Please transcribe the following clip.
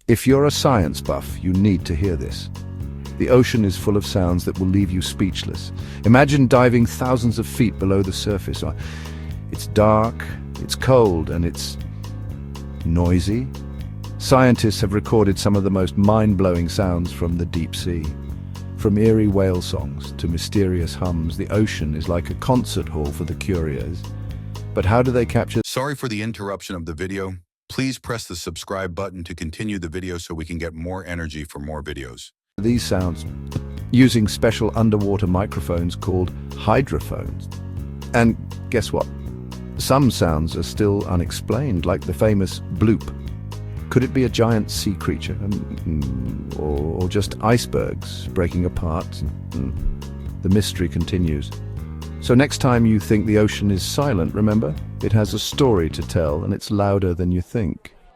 If you're a science buff, you need to hear this. The ocean is full of sounds that will leave you speechless. Imagine diving thousands of feet below the surface. It's dark, it's cold, and it's noisy. Scientists have recorded some of the most mind-blowing sounds from the deep sea. From eerie whale songs to mysterious hums, the ocean is like a concert hall for the curious. But how do they capture? Sorry for the interruption of the video. Please press the subscribe button to continue the video so we can get more energy for more videos. These sounds using special underwater microphones called hydrophones. And guess what? Some sounds are still unexplained, like the famous bloop. Could it be a giant sea creature? Or just icebergs breaking apart? The mystery continues. So next time you think the ocean is silent, remember, it has a story to tell and it's louder than you think.